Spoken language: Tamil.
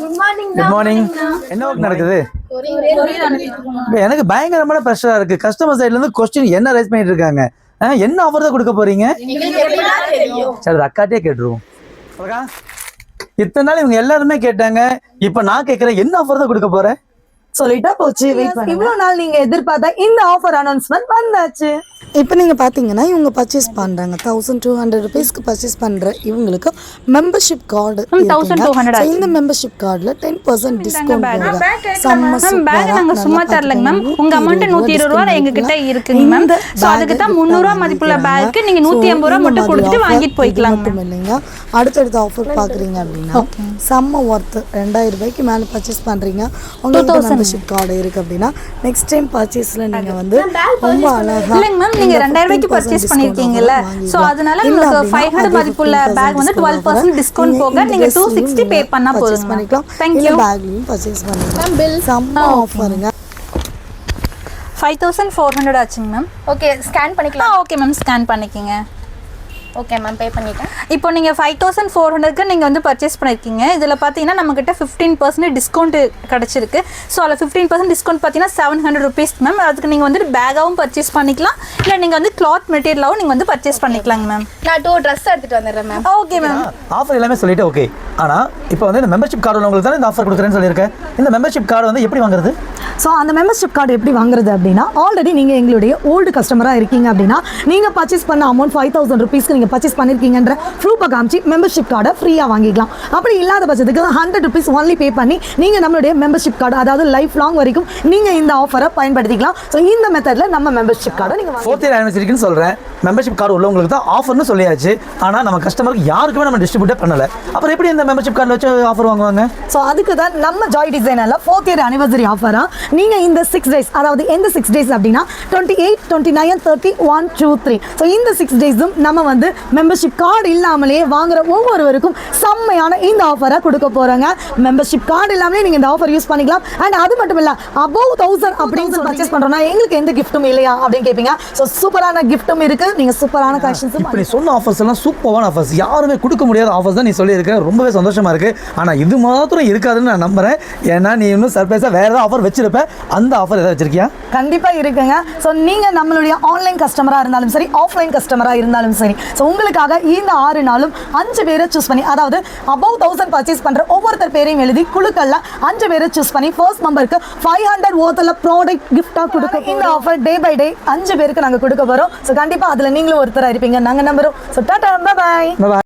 Good morning. என்ன ஒர்க் நடக்குது? எனக்கு பயங்கரமான ப்ரெஷரா இருக்கு. கஸ்டமர் சைடுல இருந்து கொஸ்டின் என்ன ரைஸ் பண்ணிட்டு இருக்காங்க. என்ன ஆஃபர் தான் கொடுக்க போறீங்க? சரி அக்காட்டே கேட்டுருவோம். இத்தனை நாள் இவங்க எல்லாருமே கேட்டாங்க, இப்ப நான் கேட்கிறேன் என்ன ஆஃபர் தான் கொடுக்க போறேன் சொல்லிட்டா போச்சு. இவ்வளவு நாள் நீங்க எதிர்பார்த்தா இந்த ஆஃபர் அனௌன்ஸ்மெண்ட் வந்தாச்சு. இப்போ நீங்கள் பார்த்தீங்கன்னா இவங்க பர்ச்சேஸ் பண்ணுறாங்க 1200 rupeesக்கு பர்ச்சேஸ் பண்ணுற இவங்களுக்கு மெம்பர்ஷிப் கார்டு. இந்த மெம்பர்ஷிப் கார்டில் 10% டிஸ்கவுண்ட் நாங்கள் சும்மா தரலைங்க மேம். உங்கள் அமௌண்ட் 120 ரூபா எங்ககிட்ட இருக்குங்க மேம். ஸோ அதுக்கு தான் 300 ரூபா மதிப்புள்ள பேக்கு நீங்கள் 150 ரூபா மட்டும் கொடுத்துட்டு வாங்கிட்டு போய்க்கலாம் மட்டும் இல்லைங்க. அடுத்தடுத்த ஆஃபர் பார்க்குறீங்க அப்படின்னா செம்ம ஒர்த்து. 2000 ரூபாய்க்கு மேலே பர்ச்சேஸ் பண்ணுறீங்க, உங்களுக்கு மெம்பர்ஷிப் கார்டு இருக்குது அப்படின்னா நெக்ஸ்ட் டைம் பர்ச்சேஸில் நீங்கள் வந்து ரொம்ப அழகாக இல்லைங்க மேம். நீங்க 2000 ரூபாய்க்கு பர்ச்சேஸ் பண்ணிருக்கீங்கல்ல, சோ அதனால உங்களுக்கு 500 மதிப்புள்ள பேக் வந்து 12% டிஸ்கவுண்ட் போக நீங்க 260 பே பண்ணா போதும் பண்ணிக்கலாம். Thank you. பேக்லயும் பர்ச்சேஸ் பண்ணிக்கலாம். பில் செம்ம ஆஃபருங்க. 5400 ஆச்சுங்க மேம். ஓகே ஸ்கேன் பண்ணிக்கலாம். ஓகே மேம், ஸ்கேன் பண்ணிக்கங்க. ஓகே மேம், பே பண்ணிட்டேன். இப்போ நீங்கள் 5400க்கு நீங்கள் வந்து பர்ச்சேஸ் பண்ணியிருக்கீங்க. இதில் பார்த்தீங்கன்னா நம்மக்கிட்ட 15% டிஸ்கவுண்ட் கிடச்சிருக்கு. ஸோ அதில் 15% டிஸ்கவுண்ட் பார்த்தீங்கன்னா 700 rupees மேம். அதுக்கு நீங்கள் வந்து பேக்காகவும் பர்ச்சேஸ் பண்ணிக்கலாம், இல்லை நீங்கள் வந்து கிளாத் மெட்டீரியலாகவும் நீங்கள் வந்து பர்ச்சேஸ் பண்ணிக்கலாங்க மேம். நான் 2 ட்ரெஸ் எடுத்துகிட்டு வந்துடுறேன் மேம். Okay ma'am. ஆஃபர் எல்லாமே சொல்லிட்டு ஓகே. ஆனால் இப்போ வந்து இந்த மெம்பர்ஷிப் கார்டு உங்களுக்கு தானே இந்த ஆஃபர் கொடுக்குறேன்னு சொல்லியிருக்கேன். இந்த மெம்பர்ஷிப் கார்டு வந்து எப்படி வாங்குறது? ஸோ அந்த மெம்பர்ஷிப் கார்டு எப்படி வாங்குறது அப்படின்னா, ஆல்ரெடி நீங்கள் எங்களுடைய ஓல்டு கஸ்டமராக இருக்கீங்க அப்படின்னா நீங்கள் பர்ச்சேஸ் பண்ண அமௌண்ட் 5000 rupeesக்கு நீங்கள் பர்ச்சேஸ் பண்ணியிருக்கீங்கன்ற ப்ரூஃபை காமிச்சு மெம்பர்ஷிப் கார்டை ஃப்ரீயாக வாங்கிக்கலாம். அப்படி இல்லாத பட்சத்துக்கு 100 rupees ஒன்லி பே பண்ணி நீங்கள் நம்மளுடைய மெம்பர்ஷிப் கார்டு, அதாவது லைஃப் லாங் வரைக்கும் நீங்கள் இந்த ஆஃபரை பயன்படுத்திக்கலாம். ஸோ இந்த மெத்தடில் நம்ம மெம்பர்ஷிப் கார்டை நீங்கள் 4th year anniversary-க்குன்னு சொல்கிறேன். மெம்பர்ஷிப் கார்டு உள்ளவங்களுக்கு தான் ஆஃபர்னு சொல்லியாச்சு. ஆனால் நம்ம கஸ்டமருக்கு யாருக்குமே நம்ம டிஸ்ட்ரிபியூட் பண்ணலை. அப்புறம் எப்படி இந்த மெம்பர்ஷிப் கார்டில் வச்சு ஆஃபர் வாங்குவாங்க? ஸோ அதுக்கு தான் நம்ம ஜாய் டிசைனரில் 4th year anniversary ஆஃபராக நீங்கள் இந்த 6 days, அதாவது எந்த 6 days அப்படின்னா 28, 29, 30, 1, 2, 3. ஸோ இந்த 6 days-உம் நம்ம வந்து மெம்பர்ஷிப் கார்டு இல்லாமலே வாங்குற ஒவ்வொருவருக்கும் செம்மையான இந்த ஆஃபரை கொடுக்க போகிறாங்க. மெம்பர்ஷிப் கார்டு இல்லாமலே நீங்கள் இந்த ஆஃபர் யூஸ் பண்ணிக்கலாம். அண்ட் அது மட்டும் இல்லை, above 1000 அப்படின்னு பர்ச்சேஸ் பண்ணுறோம்னா எங்களுக்கு எந்த கிஃப்ட்டும் இல்லையா அப்படின்னு கேட்பீங்க. ஸோ சூப்பரான கிஃப்ட்டும் இருக்குது. நீங்கள் சூப்பரான கலெக்ஷன்ஸும் இப்போ நீ சொன்ன ஆஃபர்ஸ் எல்லாம் சூப்பரான ஆஃபர்ஸ், யாருமே கொடுக்க முடியாத ஆஃபர்ஸ் தான் நீ சொல்லியிருக்க. ரொம்பவே சந்தோஷமாக இருக்குது. ஆனால் இது மாத்திரம் இருக்காதுன்னு நான் நம்புகிறேன். ஏன்னா நீ இன்னும் சர்ப்ரைஸாக வேறு ஏதாவது ஆஃபர் வச்சிருப்ப. அந்த ஆஃபர் ஏதாவது வச்சிருக்கியா? கண்டிப்பாக இருக்குங்க. ஸோ நீங்கள் நம்மளுடைய ஆன்லைன் கஸ்டமராக இருந்தாலும் சரி, ஆஃப்லைன் கஸ்டமராக இருந்தாலும் சரி, ஸோ உங்களுக்காக இந்த 6 நாளும் 5 பேரை சூஸ் பண்ணி, அதாவது above 1000 பர்ச்சேஸ் பண்ணுற ஒவ்வொருத்தர் பேரையும் எழுதி குழுக்கள்ல 5 பேரை சூஸ் பண்ணி ஃபர்ஸ்ட் மெம்பருக்கு 500 worth ப்ராடக்ட் கிஃப்டாக கொடுக்க இந்த ஆஃபர் டே பை டே 5 பேருக்கு நாங்கள் கொடுக்க போகிறோம். ஸோ கண்டிப்பாக அதில் நீங்களும் ஒருத்தராக இருப்பீங்க நாங்கள் நம்புகிறோம். So Tata, bye bye.